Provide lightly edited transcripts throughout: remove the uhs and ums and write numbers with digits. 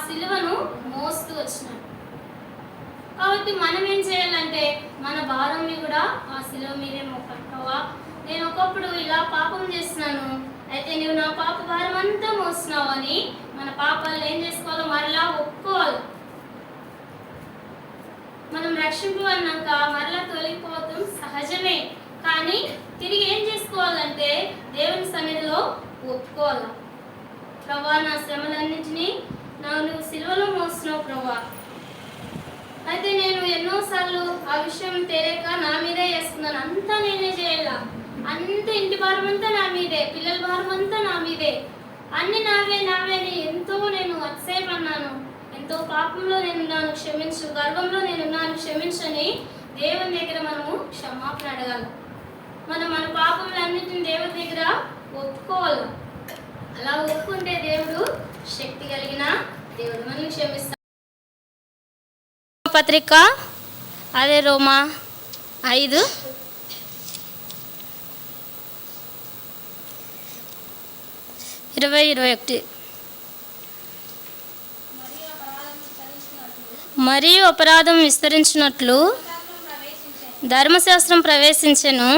సిలువను మోస్తూ వచ్చినాడు. కాబట్టి మనం ఏం చేయాలంటే మన భారంని కూడా ఆ సిలువ మీదే మోపాలి. ప్రభా, నేను ఒకప్పుడు ఇలా పాపం చేస్తున్నాను, అయితే నువ్వు నా పాప భారం అంతా మోస్తున్నావు అని మన పాపాలను ఏం చేసుకోవాలో మరలా ఒప్పుకోవాలి. మనం రక్షింపు అన్నాక మరలా తొలగిపోవడం సహజమే, కానీ తిరిగి ఏం చేసుకోవాలంటే దేవుని సన్నిధిలో ఒప్పుకోవాలి. ప్రభా, నా శ్రమలన్నింటినీ నువ్వు సిలువలో మోస్తున్నావు ప్రభా, అయితే నేను ఎన్నోసార్లు ఆ విషయం తెలియక నా మీదే వేసుకున్నాను, అంతా నేనే చేయాల, అంత ఇంటి భారం అంతా నా మీదే, పిల్లల భారం అంతా నా మీదే, అన్ని నావే అని ఎంతో నేను అతిశయపన్నాను, ఎంతో పాపంలో నేనున్నాను క్షమించు, గర్వంలో నేనున్నాను క్షమించని దేవుని దగ్గర మనము క్షమాపణ అడగాలి. మనం మన పాపములన్నింటిని దేవుని దగ్గర ఒప్పుకోవాలి. అలా ఒప్పుకుంటే దేవుడు శక్తి కలిగిన దేవుడు మనల్ని క్షమిస్తాడు. పత్రిక అదే రోమా 5:20-21. మరియు అపరాధం విస్తరించినట్లు ధర్మశాస్త్రం ప్రవేశించెను,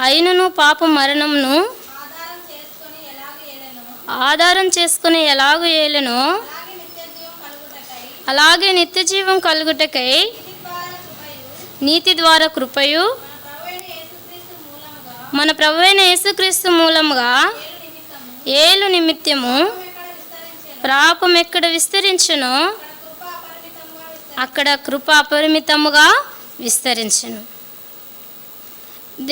అయినను పాపం మరణమును ఆధారం చేసుకుని ఎలాగూ ఏలెనో అలాగే నిత్య జీవం కలుగుటకై నీతి ద్వారా కృపయు మన ప్రభువైన యేసుక్రీస్తు మూలముగా ఏలు నిమిత్తము పాపం ఎక్కడ విస్తరించెనో అక్కడ కృప అపరిమితముగా విస్తరించెను.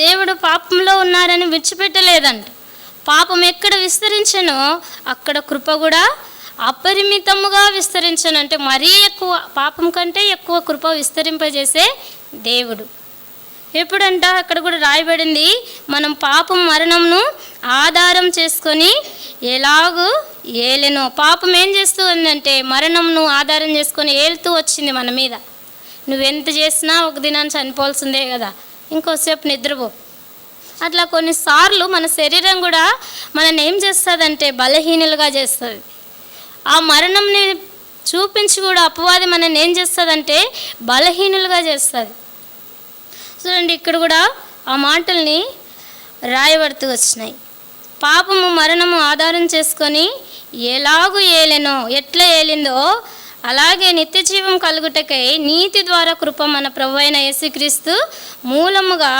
దేవుడు పాపంలో ఉన్నారని విడిచిపెట్టలేదంట. పాపం ఎక్కడ విస్తరించెనో అక్కడ కృప కూడా అపరిమితముగా విస్తరించను. అంటే మరీ ఎక్కువ, పాపం కంటే ఎక్కువ కృప విస్తరింపజేసే దేవుడు. ఎప్పుడంట అక్కడ కూడా రాయబడింది, మనం పాపం మరణంను ఆధారం చేసుకొని ఎలాగూ ఏలెనో. పాపం ఏం చేస్తూ ఉందంటే మరణంను ఆధారం చేసుకొని ఏలుతూ వచ్చింది మన మీద. నువ్వెంత చేసినా ఒక దినాన్ని చనిపోవాల్సిందే కదా, ఇంకోసేపు నిద్రపో. అట్లా కొన్నిసార్లు మన శరీరం కూడా మనల్ని ఏం చేస్తుందంటే బలహీనులుగా చేస్తుంది. ఆ మరణంని చూపించి కూడా అపవాది మనల్ని ఏం చేస్తుందంటే బలహీనులుగా చేస్తుంది. చూడండి, ఇక్కడ కూడా ఆ మాటల్ని రాయబడుతూ వచ్చినాయి. పాపము మరణము ఆధారం చేసుకొని ఎలాగూ ఏలెనో, ఎట్లా ఏలిందో అలాగే నిత్య జీవం కలుగుటకై నీతి ద్వారా కృప మన ప్రభువైన యేసుక్రీస్తు మూలముగా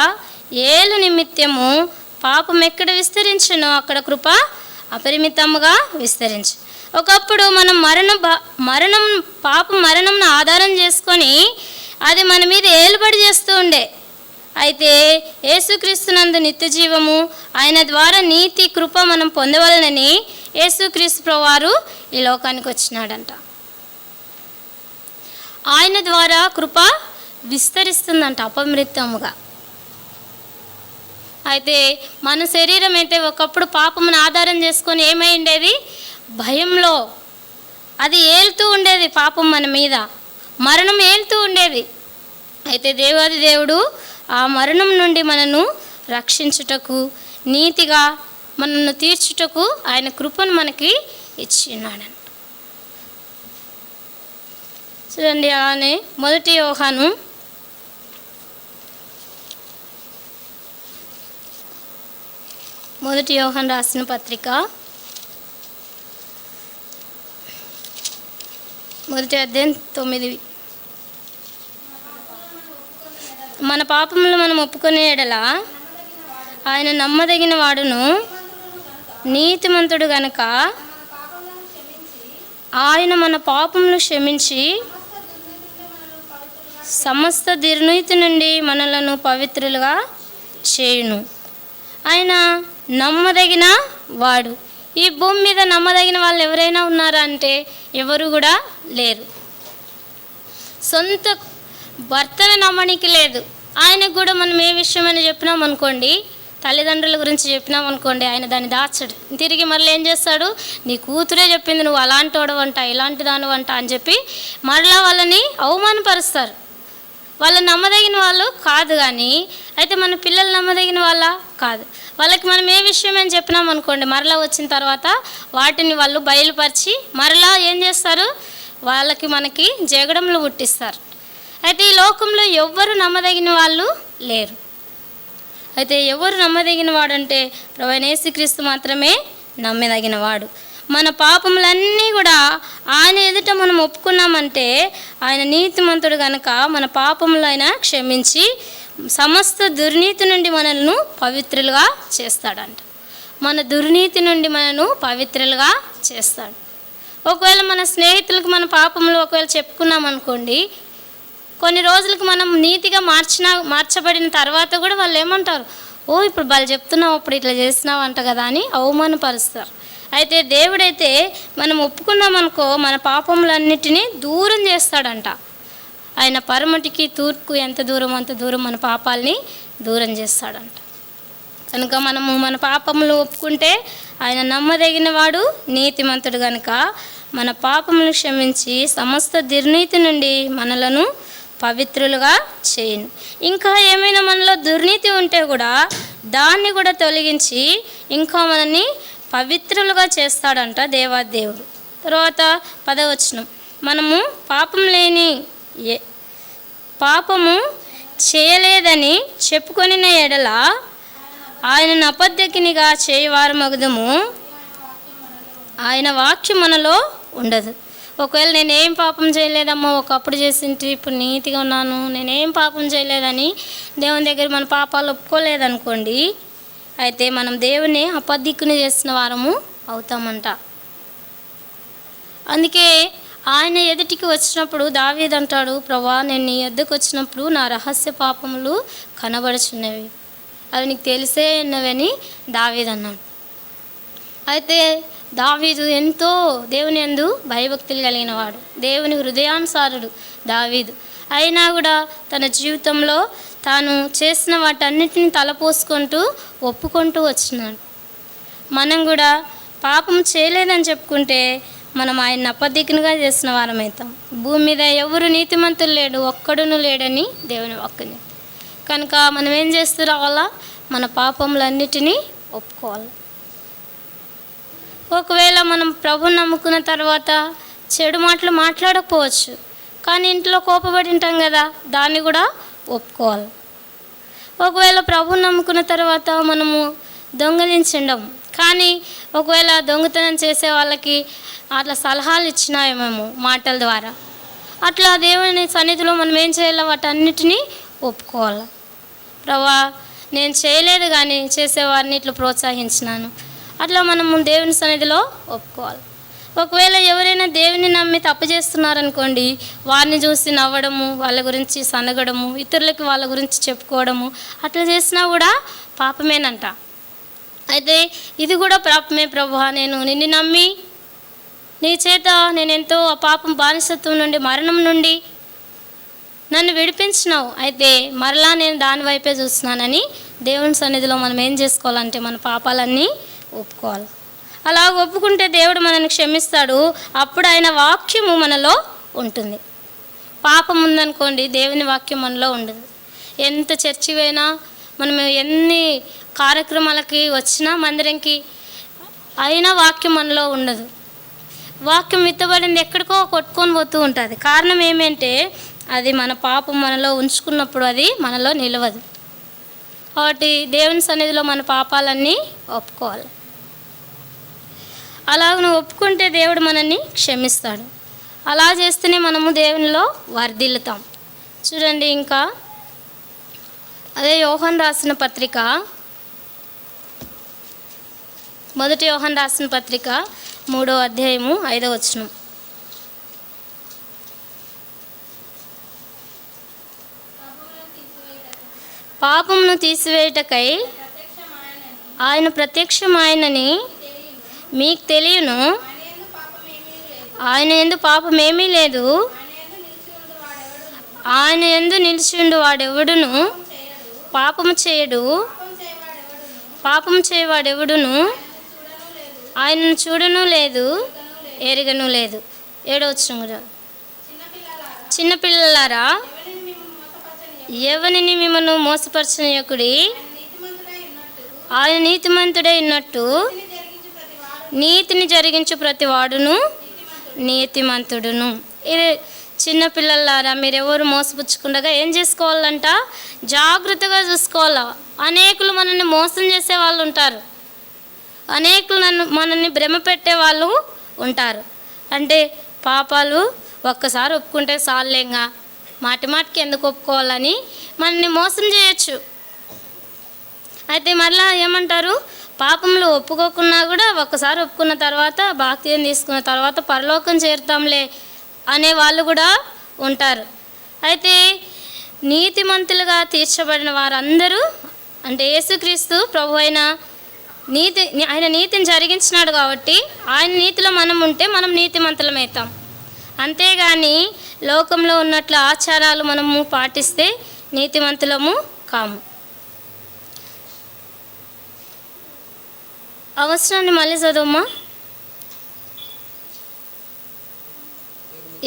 ఏలు నిమిత్తము పాపం ఎక్కడ విస్తరించెనో అక్కడ కృప అపరిమితముగా విస్తరించు. ఒకప్పుడు మనం మరణంను ఆధారం చేసుకొని అది మన మీద ఏలుబడి చేస్తూ ఉండే. అయితే యేసుక్రీస్తునందు నిత్య జీవము, ఆయన ద్వారా నీతి కృప మనం పొందవలనని యేసుక్రీస్తు ప్రభువారు ఈ లోకానికి వచ్చినాడంట. ఆయన ద్వారా కృప విస్తరిస్తుందంట అపరిమితముగా. అయితే మన శరీరం అయితే ఒకప్పుడు పాపమును ఆధారం చేసుకొని ఏమై ఉండేది, భయంలో అది ఏలుతూ ఉండేది, పాపం మన మీద మరణం ఏలుతూ ఉండేది. అయితే దేవాది దేవుడు ఆ మరణం నుండి మనను రక్షించుటకు, నీతిగా మనను తీర్చుటకు ఆయన కృపను మనకి ఇచ్చినాడంట. చూడండి, అలానే 1 యోహాను రాసిన పత్రిక 1:9. మన పాపములు మనం ఒప్పుకునే ఎడల ఆయన నమ్మదగిన వాడును నీతిమంతుడు గనుక ఆయన మన పాపములు క్షమించి సమస్త దుర్నీతి నుండి మనలను పవిత్రులుగా చేయును. ఆయన నమ్మదగిన వాడు. ఈ భూమి మీద నమ్మదగిన వాళ్ళు ఎవరైనా ఉన్నారా అంటే ఎవరు కూడా లేరు. సొంత భర్తను నమ్మడానికి లేదు. ఆయనకు కూడా మనం ఏ విషయం అని చెప్పినాం అనుకోండి, తల్లిదండ్రుల గురించి చెప్పినాం అనుకోండి, ఆయన దాన్ని దాచడు. తిరిగి మళ్ళీ ఏం చేస్తాడు, నీ కూతురే చెప్పింది నువ్వు అలాంటి వాడవంట, ఇలాంటి దానివంట అని చెప్పి మరలా వాళ్ళని అవమానపరుస్తారు. వాళ్ళు నమ్మదగిన వాళ్ళు కాదు. కానీ అయితే మన పిల్లలు నమ్మదగిన వాళ్ళ కాదు. వాళ్ళకి మనం ఏ విషయం అని చెప్పినాం అనుకోండి, మరలా వచ్చిన తర్వాత వాటిని వాళ్ళు బయలుపరిచి మరలా ఏం చేస్తారు, వాళ్ళకి మనకి జగడంలో పుట్టిస్తారు. అయితే ఈ లోకంలో ఎవ్వరు నమ్మదగిన వాళ్ళు లేరు. అయితే ఎవరు నమ్మదగిన వాడంటే ప్రభువైన యేసుక్రీస్తు మాత్రమే నమ్మదగిన వాడు. మన పాపములన్నీ కూడా ఆయన ఎదుట మనం ఒప్పుకున్నామంటే ఆయన నీతిమంతుడు కనుక మన పాపములైనా క్షమించి సమస్త దుర్నీతి నుండి మనల్ని పవిత్రులుగా చేస్తాడంట. మన దుర్నీతి నుండి మనను పవిత్రులుగా చేస్తాడు. ఒకవేళ మన స్నేహితులకు మన పాపములు ఒకవేళ చెప్పుకున్నాం అనుకోండి, కొన్ని రోజులకు మనం నీతిగా మార్చబడిన తర్వాత కూడా వాళ్ళు ఏమంటారు, ఓ ఇప్పుడు వాళ్ళు చెప్తున్నావు, అప్పుడు ఇట్లా చేసినావు అంట కదా అని అవమానపరుస్తారు. అయితే దేవుడైతే మనం ఒప్పుకున్నామనుకో మన పాపములన్నిటినీ దూరం చేస్తాడంట. ఆయన పరమటికి తూర్పుకు ఎంత దూరం అంత దూరం మన పాపాలని దూరం చేస్తాడంట. కనుక మనము మన పాపములు ఒప్పుకుంటే ఆయన నమ్మదగిన వాడు, నీతిమంతుడు కనుక మన పాపములను క్షమించి సమస్త దుర్నీతి నుండి మనలను పవిత్రులుగా చేయను. ఇంకా ఏమైనా మనలో దుర్నీతి ఉంటే కూడా దాన్ని కూడా తొలగించి ఇంకా మనల్ని పవిత్రులుగా చేస్తాడంట దేవాదేవుడు. తర్వాత 10వ వచనం, మనము పాపము చేయలేదని చెప్పుకొనిన ఎడల ఆయనను అబద్ధకినిగా చేయవారమగుదుము, ఆయన వాక్యం మనలో ఉండదు. ఒకవేళ నేనేం పాపం చేయలేదమ్మా, ఒకప్పుడు చేసింటి ఇప్పుడు నీతిగా ఉన్నాను, నేనేం పాపం చేయలేదని దేవుని దగ్గర మన పాపాలు ఒప్పుకోలేదనుకోండి, అయితే మనం దేవుని అబద్ధికుని చేసిన వారము అవుతామంట. అందుకే ఆయన ఎదుటికి వచ్చినప్పుడు దావీదు అంటాడు, ప్రభువా నేను నీ ఎద్దుకు వచ్చినప్పుడు నా రహస్య పాపములు కనబడుచున్నవి, అవి నీకు తెలిసే ఉన్నవని దావీదు అన్నాడు. అయితే దావీదు ఎంతో దేవుని యందు భయభక్తులు కలిగిన వాడు, దేవుని హృదయానుసారుడు దావీదు. అయినా కూడా తన జీవితంలో తాను చేసిన వాటన్నిటిని తలపోసుకుంటూ ఒప్పుకుంటూ వచ్చినాడు. మనం కూడా పాపం చేయలేదని చెప్పుకుంటే మనం ఆయన అబద్ధికునిగా చేసిన వారమవుతాం. భూమి మీద ఎవరు నీతిమంతులు లేడు, ఒక్కడును లేడని దేవుని వాక్కుని. కనుక మనం ఏం చేస్తూ రావాలా, మన పాపములన్నిటినీ ఒప్పుకోవాలి. ఒకవేళ మనం ప్రభుని నమ్ముకున్న తర్వాత చెడు మాటలు మాట్లాడకపోవచ్చు, కానీ ఇంట్లో కోపపడి ఉంటాం కదా, దాన్ని కూడా ఒప్పుకోవాలి. ఒకవేళ ప్రభుని నమ్ముకున్న తర్వాత మనము దొంగలించిండం, కానీ ఒకవేళ దొంగతనం చేసే వాళ్ళకి అట్లా సలహాలు ఇచ్చినాయేమేమో మాటల ద్వారా, అట్లా దేవుని సన్నిధిలో మనం ఏం చేయాలి, వాటన్నిటినీ ఒప్పుకోవాలి. ప్రభువా నేను చేయలేదు కానీ చేసేవారిని ఇట్లా ప్రోత్సహించినాను, అట్లా మనము దేవుని సన్నిధిలో ఒప్పుకోవాలి. ఒకవేళ ఎవరైనా దేవుని నమ్మి తప్పు చేస్తున్నారనుకోండి, వారిని చూసి నవ్వడము, వాళ్ళ గురించి సనగడము, ఇతరులకి వాళ్ళ గురించి చెప్పుకోవడము, అట్లా చేసినా కూడా పాపమేనంట. అయితే ఇది కూడా పాపమే ప్రభువా, నేను నిన్ను నమ్మి నీ చేత నేను ఎంతో ఆ పాపం బానిసత్వం నుండి మరణం నుండి నన్ను విడిపించినావు, అయితే మరలా నేను దాని వైపే చూస్తున్నానని దేవుని సన్నిధిలో మనం ఏం చేసుకోవాలంటే మన పాపాలన్నీ ఒప్పుకోవాలి. అలా ఒప్పుకుంటే దేవుడు మనల్ని క్షమిస్తాడు. అప్పుడు ఆయన వాక్యము మనలో ఉంటుంది. పాపం ఉందనుకోండి, దేవుని వాక్యం మనలో ఉండదు. ఎంత చర్చి పోయినా, మనం ఎన్ని కార్యక్రమాలకి వచ్చినా మందిరంకి, అయినా వాక్యం మనలో ఉండదు. వాక్యం విత్తబడింది ఎక్కడికో కొట్టుకొని పోతూ ఉంటుంది. కారణం ఏమంటే అది మన పాపం మనలో ఉంచుకున్నప్పుడు అది మనలో నిలవదు. కాబట్టి దేవుని సన్నిధిలో మన పాపాలన్నీ ఒప్పుకోవాలి. అలా నువ్వు ఒప్పుకుంటే దేవుడు మనల్ని క్షమిస్తాడు. అలా చేస్తేనే మనము దేవునిలో వర్ధిల్లుతాం. చూడండి, ఇంకా అదే యోహాను రాసిన పత్రిక, మొదటి యోహాను రాసిన పత్రిక 3వ అధ్యాయము 5వ వచనం. పాపమును తీసివేయుటకై ఆయన ప్రత్యక్షమాయనని మీకు తెలియను, ఆయన యందు పాపమేమీ లేదు, ఆయన యందు నిలిచిండు వాడెవడును పాపము చేయడు, పాపము చేయవాడెవడును ఆయనను చూడను లేదు, ఎరగను లేదు. 7వ వచనం కూడా, చిన్నపిల్లలారా ఎవరిని మిమ్మల్ని మోసపరచనీయకుడి, ఆయన నీతిమంతుడై ఉన్నట్టు నీతిని జరిగించు ప్రతి వాడును నీతిమంతుడును. ఇది చిన్నపిల్లలారా, మీరెవరు మోసపుచ్చుకుండగా ఏం చేసుకోవాలంట? జాగ్రత్తగా చూసుకోవాలా. అనేకులు మనల్ని మోసం చేసే వాళ్ళు ఉంటారు, అనేకులు మనల్ని భ్రమ పెట్టే వాళ్ళు ఉంటారు. అంటే పాపాలు ఒక్కసారి ఒప్పుకుంటే చాలేంగా, మాటి మాటికి ఎందుకు ఒప్పుకోవాలని మనల్ని మోసం చేయొచ్చు. అయితే మళ్ళీ ఏమంటారు? పాపంలో ఒప్పుకోకున్నా కూడా ఒక్కసారి ఒప్పుకున్న తర్వాత, బాప్తిసం తీసుకున్న తర్వాత పరలోకం చేరుతాంలే అనే వాళ్ళు కూడా ఉంటారు. అయితే నీతిమంతులుగా తీర్చబడిన వారందరూ, అంటే యేసుక్రీస్తు ప్రభు ఆయన నీతిని జరిగించినాడు కాబట్టి ఆయన నీతిలో మనం ఉంటే మనం నీతిమంతులమవుతాం. అంతేగాని లోకంలో ఉన్నట్లు ఆచారాలు మనము పాటిస్తే నీతిమంతులము కాము. అవసరాన్ని మళ్ళీ చదవమ్మా.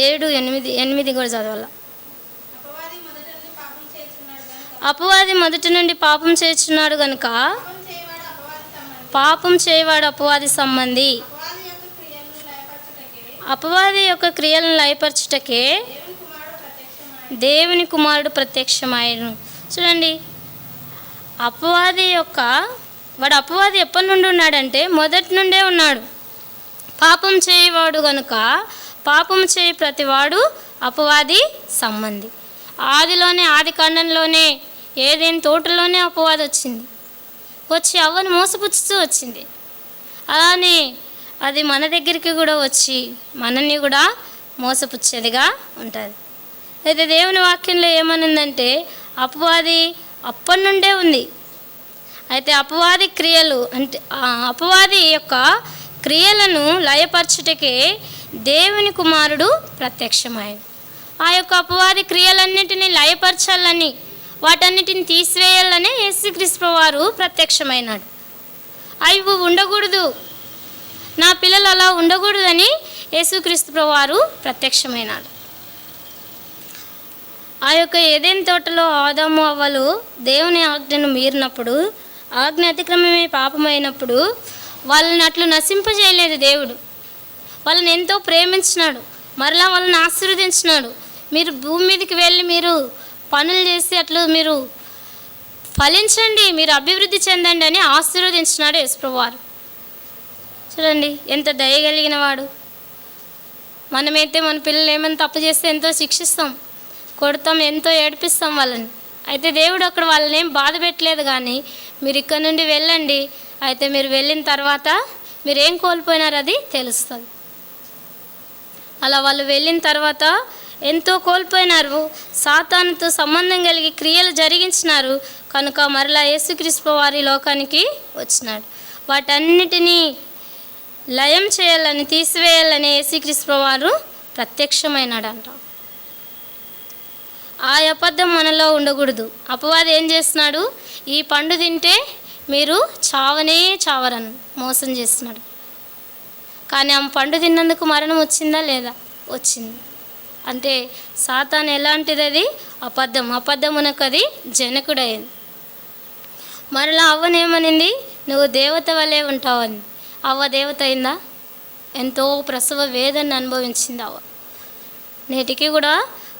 7, 8 కూడా చదవాల. అపవాది మొదటి నుండి పాపం చేస్తున్నాడు కనుక పాపం చేయవాడు అపవాది సంబంధి. అపవాది యొక్క క్రియలను లయపరచుటకే దేవుని కుమారుడు ప్రత్యక్షమాయను. చూడండి, అపవాది ఎప్పటి నుండి ఉన్నాడంటే మొదటి నుండే ఉన్నాడు. పాపం చేయవాడు కనుక పాపం చేయి ప్రతివాడు అపవాది సంబంధి. ఆది కాండంలోనే ఏదైనా తోటలోనే అపవాది వచ్చి అవ్వను మోసపుచ్చుతూ వచ్చింది. అలానే అది మన దగ్గరికి కూడా వచ్చి మనల్ని కూడా మోసపుచ్చేదిగా ఉంటుంది. అయితే దేవుని వాక్యంలో ఏమనుందంటే అపవాది అప్పటి నుండే ఉంది. అయితే అపవాది క్రియలు, అంటే అపవాది యొక్క క్రియలను లయపరచుటకే దేవుని కుమారుడు ప్రత్యక్షమాయను. ఆ యొక్క అపవాది క్రియలన్నిటినీ లయపరచాలని, వాటన్నిటిని తీసివేయాలని యేసుక్రీస్తు వారు ప్రత్యక్షమైనాడు. అవి ఉండకూడదు, నా పిల్లలు అలా ఉండకూడదని యేసుక్రీస్తు వారు ప్రత్యక్షమైనాడు. ఆ యొక్క ఏదైనా తోటలో ఆదాము అవ్వలు దేవుని ఆజ్ఞను మీరినప్పుడు, ఆజ్ఞ అతిక్రమమే పాపమైనప్పుడు వాళ్ళని అట్లు నశింపజేయలేదు దేవుడు. వాళ్ళని ఎంతో ప్రేమించినాడు, మరలా వాళ్ళని ఆశీర్వదించినాడు. మీరు భూమి మీదకి వెళ్ళి మీరు పనులు చేసి అట్లు మీరు ఫలించండి, మీరు అభివృద్ధి చెందండి అని ఆశీర్వదించినాడు యేసుప్రభువారు. చూడండి ఎంత దయగలిగిన వాడు. మనమైతే మన పిల్లలు ఏమైనా తప్పు చేస్తే ఎంతో శిక్షిస్తాం, కొడతాం, ఎంతో ఏడిపిస్తాం వాళ్ళని. అయితే దేవుడు అక్కడ వాళ్ళని ఏం బాధ పెట్టలేదు. కానీ మీరు ఇక్కడ నుండి వెళ్ళండి, అయితే మీరు వెళ్ళిన తర్వాత మీరు ఏం కోల్పోయినారు అది తెలుస్తుంది. అలా వాళ్ళు వెళ్ళిన తర్వాత ఎంతో కోల్పోయినారు, సాతానుతో సంబంధం కలిగి క్రియలు జరిగించినారు. కనుక మరలా యేసుక్రీస్తు వారి లోకానికి వచ్చినాడు. వాటన్నిటినీ లయం చేయాలని, తీసివేయాలని యేసుక్రీస్తు వారు ప్రత్యక్షమైనాడంట. ఆ అబద్ధం మనలో ఉండకూడదు. అపవాది ఏం చేస్తున్నాడు? ఈ పండు తింటే మీరు చావరని మోసం చేస్తున్నాడు. కానీ ఆ పండు తిన్నందుకు మరణం వచ్చిందా లేదా? వచ్చింది. అంటే సాతాను ఎలాంటిది? అది అబద్ధమునకు అది జనకుడైంది. మరలా అవ్వనేమనింది? నువ్వు దేవత వలె ఉంటావని. అవ్వ దేవత అయిందా? ఎంతో ప్రసవ వేదన అనుభవించింది అవ్వ. నేటికి కూడా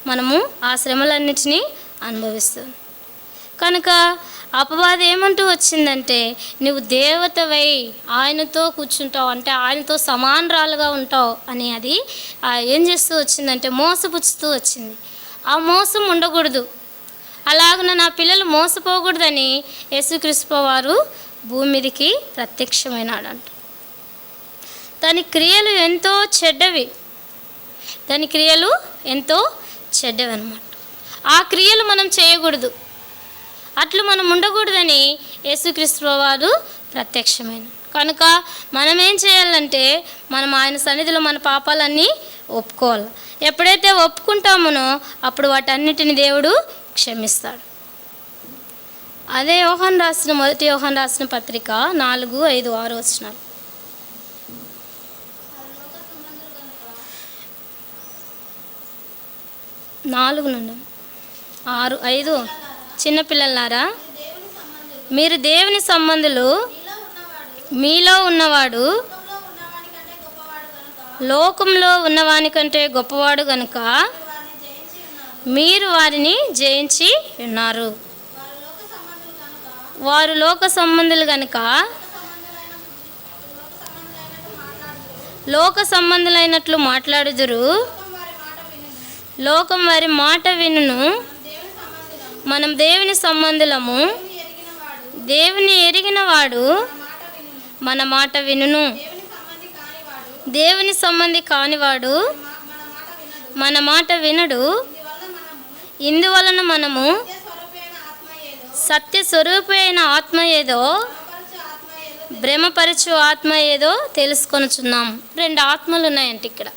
మనము ఆ శ్రమలన్నిటినీ అనుభవిస్తాం. కనుక అపవాది ఏమంటూ వచ్చిందంటే, నువ్వు దేవతవై ఆయనతో కూర్చుంటావు, అంటే ఆయనతో సమానరాలుగా ఉంటావు అని అది ఏం చేస్తూ వచ్చిందంటే మోసపుచ్చుతూ వచ్చింది. ఆ మోసం ఉండకూడదు. అలాగున నా పిల్లలు మోసపోకూడదని యేసుక్రీస్తు వారు భూమి మీదకి ప్రత్యక్షమైనాడంట. దాని క్రియలు ఎంతో చెడ్డవి, అన్నమాట. ఆ క్రియలు మనం చేయకూడదు, అట్లు మనం ఉండకూడదని యేసుక్రీస్తు వారు ప్రత్యక్షమైన. కనుక మనం ఏం చేయాలంటే మనం ఆయన సన్నిధిలో మన పాపాలన్నీ ఒప్పుకోవాలి. ఎప్పుడైతే ఒప్పుకుంటామో అప్పుడు వాటన్నిటిని దేవుడు క్షమిస్తాడు. అదే మొదటి యోహాను రాసిన పత్రిక 4, 5, 6 వచనాలు. 4 నుండి 6, 5. చిన్నపిల్లలారా మీరు దేవుని సంబంధులు, మీలో ఉన్నవాడు లోకంలో ఉన్నవాని కంటే గొప్పవాడు గనుక మీరు వారిని జయించి ఉన్నారు. వారు లోక సంబంధులు గనుక లోక సంబంధులైనట్లు మాట్లాడుదురు. లోకం వారి మాట వినును. మనం దేవుని సంబంధులము. దేవుని ఎరిగిన వాడు మన మాట వినును. దేవుని సంబంధి కానివాడు మన మాట వినడు. ఇందువలన మనము సత్య స్వరూపి అయిన ఆత్మ ఏదో, భ్రమపరచు ఆత్మ ఏదో తెలుసుకొనుచున్నాం. 2 ఆత్మలు ఉన్నాయంటే ఇక్కడ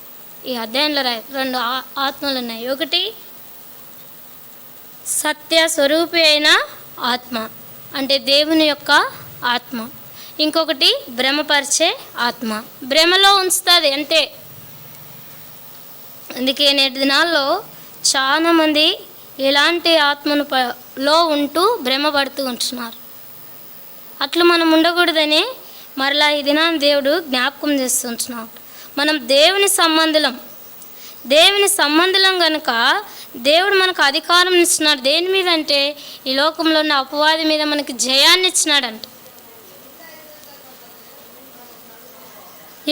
ఈ అధ్యాయంలో 2 ఆత్మలు ఉన్నాయి. ఒకటి సత్య స్వరూపి అయిన ఆత్మ అంటే దేవుని యొక్క ఆత్మ. ఇంకొకటి భ్రమపరిచే ఆత్మ, భ్రమలో ఉంచుతుంది అంతే. అందుకే నేటి దినాల్లో చాలామంది ఇలాంటి ఆత్మను లో ఉంటూ భ్రమపడుతూ ఉంటున్నారు. అట్లా మనం ఉండకూడదని మరలా ఈ దినాన్ని దేవుడు జ్ఞాపకం చేస్తుంటున్నాడు. మనం దేవుని సంబంధులం కనుక దేవుడు మనకు అధికారం ఇచ్చినాడు. దేని మీద అంటే ఈ లోకంలో ఉన్న అపవాది మీద మనకి జయాన్ని ఇచ్చినాడంట.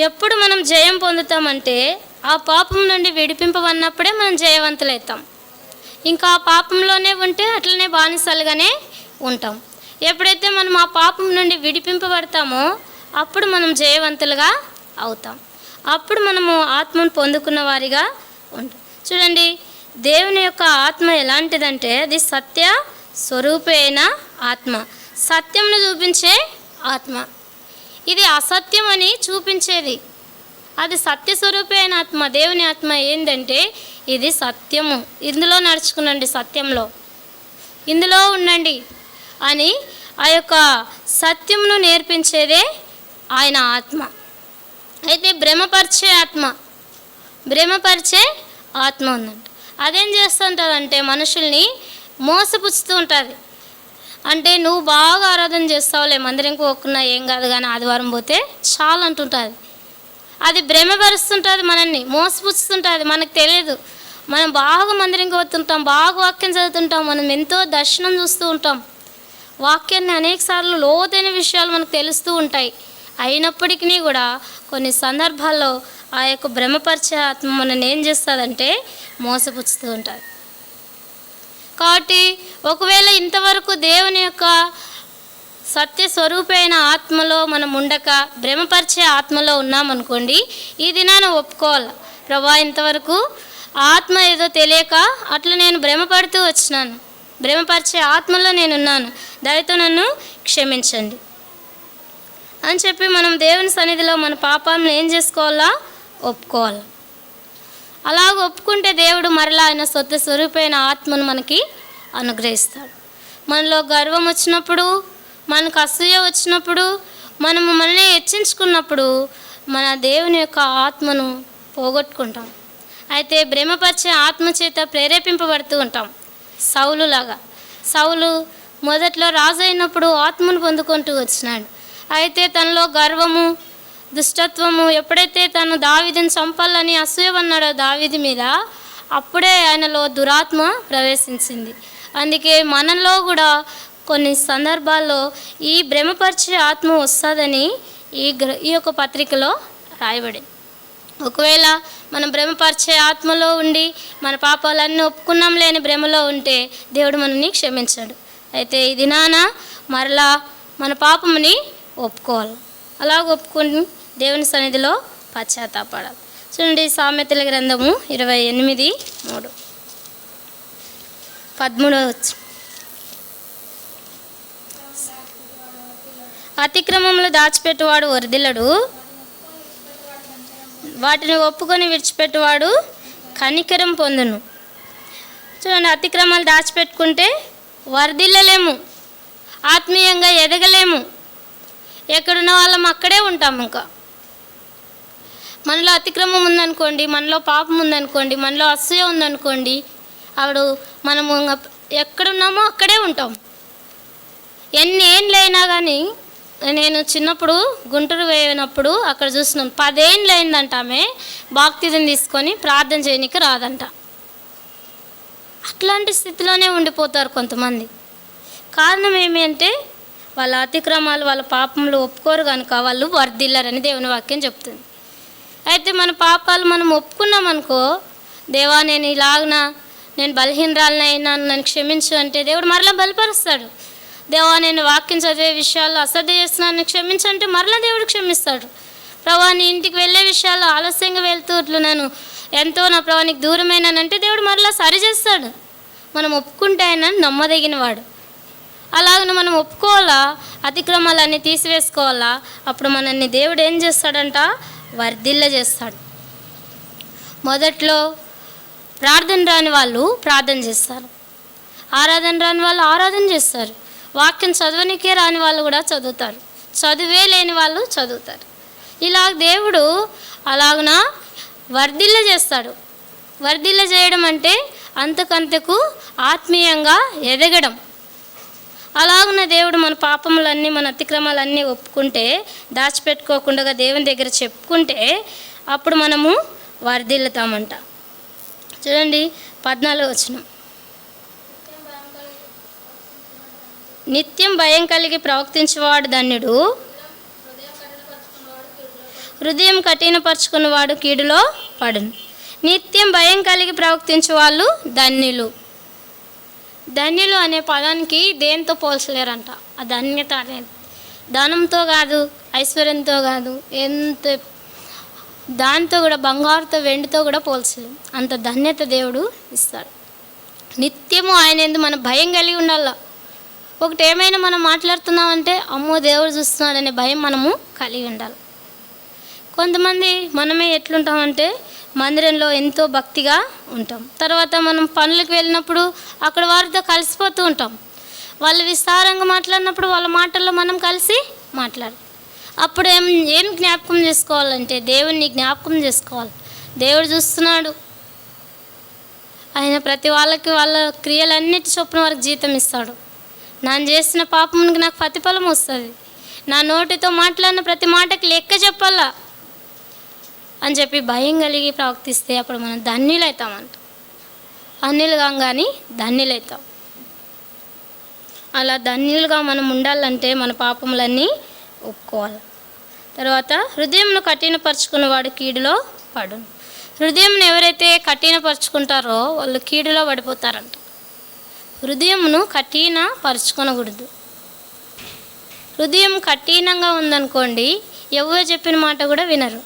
ఎప్పుడు మనం జయం పొందుతామంటే ఆ పాపం నుండి విడిపింపబడినప్పుడే మనం జయవంతులవుతాం. ఇంకా ఆ పాపంలోనే ఉంటే అట్లనే బానిసలుగానే ఉంటాం. ఎప్పుడైతే మనం ఆ పాపం నుండి విడిపింపబడతామో అప్పుడు మనం జయవంతులుగా అవుతాం. అప్పుడు మనము ఆత్మను పొందుకున్న వారిగా ఉంటాం. చూడండి, దేవుని యొక్క ఆత్మ ఎలాంటిదంటే అది సత్య స్వరూపి అయిన ఆత్మ, సత్యంను చూపించే ఆత్మ. ఇది అసత్యం అని చూపించేది. అది సత్యస్వరూపి అయిన ఆత్మ. దేవుని ఆత్మ ఏంటంటే ఇది సత్యము, ఇందులో నడుచుకునండి, సత్యంలో ఇందులో ఉండండి అని ఆ యొక్క సత్యమును నేర్పించేదే ఆయన ఆత్మ. అయితే భ్రమపరిచే ఆత్మ ఉందంట. అదేం చేస్తుంటుందంటే మనుషుల్ని మోసపుచ్చుతూ ఉంటుంది. అంటే నువ్వు బాగా ఆరాధన చేస్తావులే, మందిరంకి పోకున్నా ఏం కాదు కానీ ఆదివారం పోతే చాలా అంటుంటుంది. అది భ్రమపరుస్తుంటుంది, మనల్ని మోసపుచ్చుతుంటుంది. మనకు తెలియదు. మనం బాగా మందిరంకి పోతుంటాం, బాగా వాక్యం చదువుతుంటాం, మనం ఎంతో దర్శనం చూస్తూ ఉంటాం, వాక్యాన్ని అనేక సార్లు లోతైన విషయాలు మనకు తెలుస్తూ ఉంటాయి. అయినప్పటికీ కూడా కొన్ని సందర్భాల్లో ఆ యొక్క భ్రమపరిచే ఆత్మ మనల్ని ఏం చేస్తుందంటే మోసపుచ్చుతూ ఉంటుంది. కాబట్టి ఒకవేళ ఇంతవరకు దేవుని యొక్క సత్య స్వరూపి అయిన ఆత్మలో మనం ఉండక భ్రమపరిచే ఆత్మలో ఉన్నామనుకోండి, ఈ దినాన ఒప్పుకోవాలి, ప్రభా ఇంతవరకు ఆత్మ ఏదో తెలియక అట్లా నేను భ్రమపడుతూ వచ్చినాను, భ్రమపరిచే ఆత్మలో నేనున్నాను, దయతో నన్ను క్షమించండి అని చెప్పి మనం దేవుని సన్నిధిలో మన పాపాలను ఏం చేసుకోవాలా, ఒప్పుకోవాలి. అలాగ ఒప్పుకుంటే దేవుడు మరలా ఆయన సత్య స్వరూపైన ఆత్మను మనకి అనుగ్రహిస్తాడు. మనలో గర్వం వచ్చినప్పుడు, మనకు అసూయ వచ్చినప్పుడు, మనము మనల్ని హెచ్చించుకున్నప్పుడు మన దేవుని యొక్క ఆత్మను పోగొట్టుకుంటాం. అయితే భ్రమపరిచే ఆత్మ చేత ప్రేరేపింపబడుతూ ఉంటాం. సౌలు మొదట్లో రాజు అయినప్పుడు ఆత్మను పొందుకుంటూ వచ్చినాడు. అయితే తనలో గర్వము, దుష్టత్వము, ఎప్పుడైతే తను దావీదుని చంపాలని అసూయవన్నాడో దావీదు మీద, అప్పుడే ఆయనలో దురాత్మ ప్రవేశించింది. అందుకే మనలో కూడా కొన్ని సందర్భాల్లో ఈ భ్రమపరిచే ఆత్మ వస్తుందని ఈ యొక్క పత్రికలో రాయబడింది. ఒకవేళ మనం భ్రమపరిచే ఆత్మలో ఉండి మన పాపాలన్నీ ఒప్పుకున్నాం లేని భ్రమలో ఉంటే దేవుడు మనల్ని క్షమించాడు. అయితే ఈ దినాన మరలా మన పాపముని ఒప్పుకోవాలి. అలాగ ఒప్పుకొని దేవుని సన్నిధిలో పశ్చాత్తాపడాలి. చూడండి, సామెతల గ్రంథము 28:3 13 అతిక్రమములు దాచిపెట్టువాడు వర్ధిల్లడు, వాటిని ఒప్పుకొని విడిచిపెట్టువాడు కనికరం పొందును. చూడండి, అతిక్రమాలు దాచిపెట్టుకుంటే వర్ధిల్లలేము, ఆత్మీయంగా ఎదగలేము, ఎక్కడున్న వాళ్ళం అక్కడే ఉంటాం. ఇంకా మనలో అతిక్రమం ఉందనుకోండి, మనలో పాపం ఉందనుకోండి, మనలో అసూయ ఉందనుకోండి, మనము ఎక్కడున్నామో అక్కడే ఉంటాం. ఎన్ని ఏండ్లైనా కానీ, నేను చిన్నప్పుడు గుంటూరు పోయినప్పుడు అక్కడ చూసినాం, 10 ఏండ్లు అయిందంట ఆమె బాప్తిజం తీసుకొని ప్రార్థన చేయడానికి రాదంట. అట్లాంటి స్థితిలోనే ఉండిపోతారు కొంతమంది. కారణం ఏమి అంటే వాళ్ళ అతిక్రమాలు, వాళ్ళ పాపములు ఒప్పుకోరు కనుక వాళ్ళు వర్ధిల్లరని దేవుని వాక్యం చెప్తుంది. అయితే మన పాపాలు మనం ఒప్పుకున్నాం అనుకో, దేవా నేను బలహీనరాలనైనా నన్ను క్షమించు అంటే దేవుడు మరలా బలపరుస్తాడు. దేవా నేను వాక్యం చదివే విషయాల్లో అశ్రద్ధ చేస్తున్నాను క్షమించు అంటే మరలా దేవుడు క్షమిస్తాడు. ప్రభా నీ ఇంటికి వెళ్ళే విషయాల్లో ఆలస్యంగా వెళ్తూ నేను ఎంతో నా ప్రభా నీకు దూరమైనానంటే దేవుడు మరలా సరి చేస్తాడు. మనం ఒప్పుకుంటే ఆయన నమ్మదగిన వాడు. అలాగనే మనం ఒప్పుకోవాలా, అతిక్రమాలన్నీ తీసివేసుకోవాలా. అప్పుడు మనల్ని దేవుడు ఏం చేస్తాడంట, వర్ధిల్ల చేస్తాడు. మొదట్లో ప్రార్థన రాని వాళ్ళు ప్రార్థన చేస్తారు, ఆరాధన రాని వాళ్ళు ఆరాధన చేస్తారు, వాక్యం చదవనికే రాని వాళ్ళు కూడా చదువుతారు, చదువే లేని వాళ్ళు చదువుతారు. ఇలా దేవుడు అలాగున వర్ధిల్ల చేస్తాడు. వర్ధిల్ల చేయడం అంటే అంతకంతకు ఆత్మీయంగా ఎదగడం. అలాగున్న దేవుడు మన పాపములన్నీ, మన అతిక్రమాలన్నీ ఒప్పుకుంటే, దాచిపెట్టుకోకుండా దేవుని దగ్గర చెప్పుకుంటే అప్పుడు మనము వర్ధిల్లుతామంట. చూడండి 14వ వచనం, నిత్యం భయం కలిగి ప్రవర్తించేవాడు ధన్యుడు, హృదయం కఠినపరుచుకున్నవాడు కీడులో పడును. నిత్యం భయం కలిగి ప్రవర్తించే వాళ్ళు ధన్యులు. ధన్యులు అనే పదానికి దేంతో పోల్చలేరంట. ఆ ధన్యత అనేది ధనంతో కాదు, ఐశ్వర్యంతో కాదు, ఎంత దాంతో కూడా, బంగారుతో వెండితో కూడా పోల్చలేం. అంత ధన్యత దేవుడు ఇస్తాడు. నిత్యము ఆయన ఎందు మన భయం కలిగి ఉండాల. ఒకటి ఏమైనా మనం మాట్లాడుతున్నామంటే అమ్మో దేవుడు చూస్తున్నాడనే భయం మనము కలిగి ఉండాలి. కొంతమంది మనమే ఎట్లుంటామంటే మందిరంలో ఎంతో భక్తిగా ఉంటాం, తర్వాత మనం పనులకు వెళ్ళినప్పుడు అక్కడ వారితో కలిసిపోతూ ఉంటాం. వాళ్ళు విస్తారంగా మాట్లాడినప్పుడు వాళ్ళ మాటల్లో మనం కలిసి మాట్లాడాలి. అప్పుడు ఏం జ్ఞాపకం చేసుకోవాలంటే దేవుణ్ణి జ్ఞాపకం చేసుకోవాలి. దేవుడు చూస్తున్నాడు, ఆయన ప్రతి వాళ్ళకి వాళ్ళ క్రియలన్నిటి చొప్పున వారికి జీతం ఇస్తాడు. నేను చేసిన పాపమునికి నాకు ప్రతిఫలం వస్తుంది, నా నోటితో మాట్లాడిన ప్రతి మాటకి లెక్క చెప్పాలా అని చెప్పి భయం కలిగి ప్రవర్తిస్తే అప్పుడు మనం ధన్యులవుతామంట. అన్యులు కాగానే ధన్యులవుతాం. అలా ధన్యులుగా మనం ఉండాలంటే మన పాపములన్నీ ఒప్పుకోవాలి. తర్వాత హృదయంను కఠినపరుచుకున్నవాడు కీడులో పడును. హృదయంను ఎవరైతే కఠినపరుచుకుంటారో వాళ్ళు కీడులో పడిపోతారంట. హృదయమును కఠినపరుచుకొనకూడదు. హృదయం కఠినంగా ఉందనుకోండి, ఎవరు చెప్పిన మాట కూడా వినరు,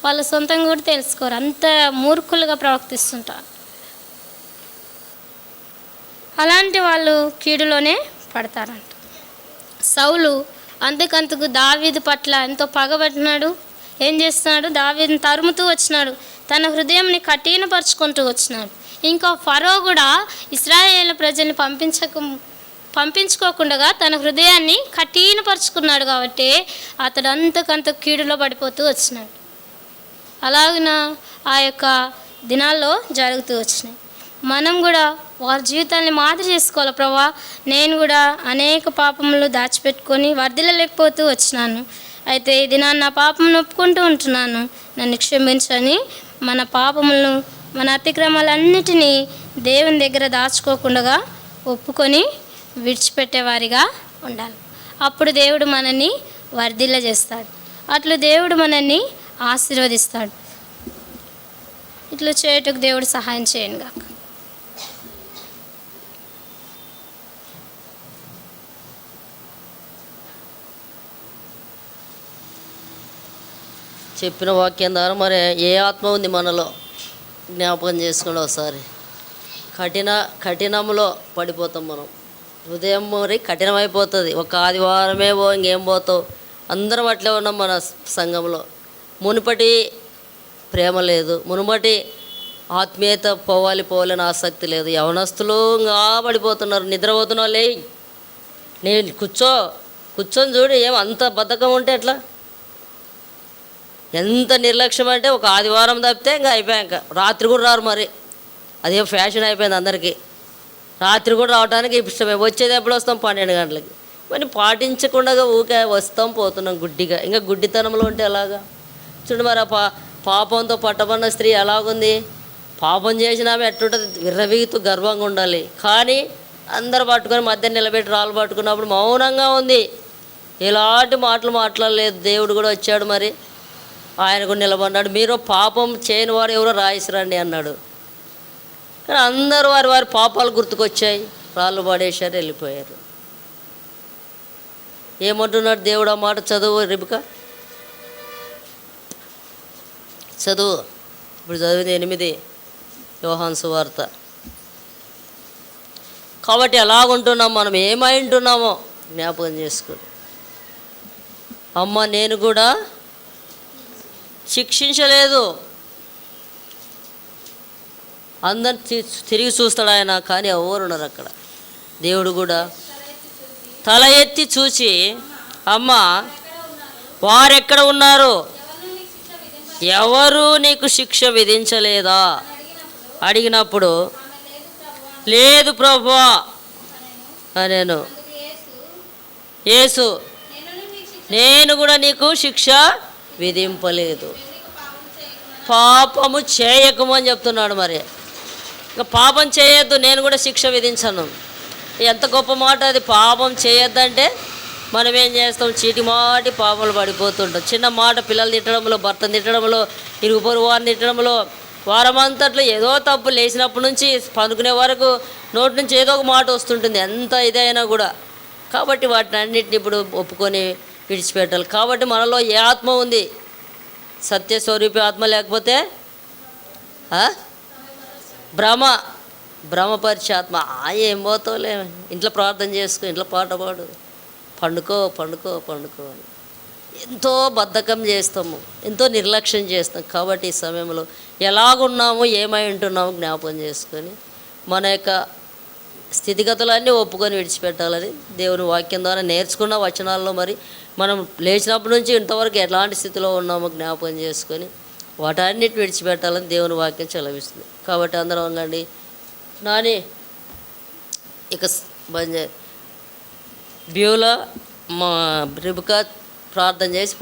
వాళ్ళ సొంతంగా కూడా తెలుసుకోరు, అంత మూర్ఖులుగా ప్రవర్తిస్తుంటారు. అలాంటి వాళ్ళు కీడులోనే పడతారంట. సౌలు అంతకంతకు దావీదు పట్ల ఎంతో పగబట్టినాడు. ఏం చేస్తున్నాడు, దావీదుని తరుముతూ వచ్చినాడు, తన హృదయంని కఠినపరుచుకుంటూ వచ్చినాడు. ఇంకా ఫరో కూడా ఇశ్రాయేలు ప్రజల్ని పంపించుకోకుండా తన హృదయాన్ని కఠినపరుచుకున్నాడు కాబట్టి అతడు అంతకంత కీడులో పడిపోతూ వచ్చినాడు. అలాగిన ఆ యొక్క దినాల్లో జరుగుతూ వచ్చినాయి. మనం కూడా వారి జీవితాన్ని మాదిరి చేసుకోవాలి. ప్రభా నేను కూడా అనేక పాపములు దాచిపెట్టుకొని వర్ధిల్లలేకపోతూ వచ్చినాను, అయితే ఈ దినాన్ని నా పాపమును ఒప్పుకుంటూ ఉంటున్నాను, నన్ను క్షమించని మన పాపములను, మన అతిక్రమాలన్నిటినీ దేవుని దగ్గర దాచుకోకుండా ఒప్పుకొని విడిచిపెట్టేవారిగా ఉండాలి. అప్పుడు దేవుడు మనల్ని వర్ధిల్ల చేస్తాడు. అట్లు దేవుడు మనల్ని ఆశీర్వదిస్తాడు. ఇట్లా చేయటకు దేవుడు సహాయం చేయను గాక. చెప్పిన వాక్యం ద్వారా మరి ఏ ఆత్మ ఉంది మనలో జ్ఞాపకం చేసుకోండి ఒకసారి. కఠినంలో పడిపోతాం మనం. హృదయం మరి కఠినమైపోతుంది. ఒక ఆదివారమే ఇంకేం పోతావు, అందరం అట్లే ఉన్నాం. మన సంఘంలో మునుపటి ప్రేమ లేదు, మునుపటి ఆత్మీయత పోవాలని ఆసక్తి లేదు. యవనస్తులు ఇంకా పడిపోతున్నారు, నిద్రపోతున్న వాళ్ళే. నేను కూర్చొని చూడు, ఏం అంత బద్ధకం ఉంటే ఎట్లా, ఎంత నిర్లక్ష్యం అంటే ఒక ఆదివారం తప్పితే ఇంకా అయిపోయాక రాత్రి కూడా రారు. మరి అదే ఫ్యాషన్ అయిపోయింది అందరికీ. రాత్రి కూడా రావడానికి ఇష్టమే. వచ్చేది ఎప్పుడు వస్తాం? 12 గంటలకి. మరి పాటించకుండా ఊకే వస్తాం పోతున్నాం గుడ్డిగా. ఇంకా గుడ్డితనంలో ఉంటే ఎలాగా? చూడు మరి ఆ పాపంతో పట్టబడిన స్త్రీ ఎలాగుంది? పాపం చేసిన ఆమె ఎట్టుంటుంది? విర్రవీగుతూ గర్వంగా ఉండాలి. కానీ అందరు పట్టుకొని మధ్య నిలబెట్టి రాళ్ళు పట్టుకున్నప్పుడు మౌనంగా ఉంది. ఎలాంటి మాటలు మాట్లాడలేదు. దేవుడు కూడా వచ్చాడు, మరి ఆయన కూడా నిలబడ్డాడు. మీరు పాపం చేయని వారు ఎవరో రాయిసిరండి అన్నాడు. కానీ అందరూ వారి వారి పాపాలు గుర్తుకొచ్చాయి, రాళ్ళు పడేశారు, వెళ్ళిపోయారు. ఏమంటున్నాడు దేవుడు? ఆ మాట చదువు రిబికా, చదువు. ఇప్పుడు చదివింది 8 యోహాను సువార్త. కాబట్టి ఎలాగుంటున్నాం మనం, ఏమై ఉంటున్నామో జ్ఞాపకం చేసుకోండి. అమ్మ నేను కూడా శిక్షించలేదు. అందరు తిరిగి చూస్తాడు ఆయన, కానీ ఎవరున్నారు అక్కడ? దేవుడు కూడా తల ఎత్తి చూసి, అమ్మ వారెక్కడ ఉన్నారు? ఎవరు నీకు శిక్ష విధించలేదా అడిగినప్పుడు, లేదు ప్రభువా నేను. యేసు నేను కూడా నీకు శిక్ష విధింపలేదు, పాపము చేయకము అని చెప్తున్నాడు. మరి ఇంకా పాపం చేయొద్దు, నేను కూడా శిక్ష విధించను. ఎంత గొప్ప మాట అది! పాపం చేయొద్దంటే మనం ఏం చేస్తాం? చీటి మాటి పాపలు పడిపోతుంటాం. చిన్న మాట, పిల్లలు తిట్టడంలో, భర్తను తిట్టడంలో, ఇరుగు పొరుగు వారిని తిట్టడంలో, వారమంతట్లో ఏదో తప్పు లేచినప్పటి నుంచి పనుకునే వరకు నోటి నుంచి ఏదో ఒక మాట వస్తుంటుంది, ఎంత ఇదైనా కూడా. కాబట్టి వాటిని అన్నింటిని ఇప్పుడు ఒప్పుకొని విడిచిపెట్టాలి. కాబట్టి మనలో ఏ ఆత్మ ఉంది? సత్యస్వరూపి ఆత్మ, లేకపోతే భ్రమపరిచే ఆత్మ. ఏం పోతావులే, ఇంట్లో ప్రార్థన చేసుకో, ఇంట్లో పాట పాడు, పండుకో పండుకో పండుకో అని ఎంతో బద్ధకం చేస్తాము, ఎంతో నిర్లక్ష్యం చేస్తాం. కాబట్టి ఈ సమయంలో ఎలాగున్నామో, ఏమై ఉంటున్నామో జ్ఞాపకం చేసుకొని మన యొక్క స్థితిగతులన్నీ ఒప్పుకొని విడిచిపెట్టాలని దేవుని వాక్యం ద్వారా నేర్చుకున్న వచనాల్లో మరి మనం లేచినప్పటి నుంచి ఇంతవరకు ఎలాంటి స్థితిలో ఉన్నామో జ్ఞాపకం చేసుకొని వాటన్నిటిని విడిచిపెట్టాలని దేవుని వాక్యం చదివిస్తుంది. కాబట్టి అందరం ఉండండి. నాని ఇక బంద్ బ్యూలా మా రిబికా ప్రార్థన చేసి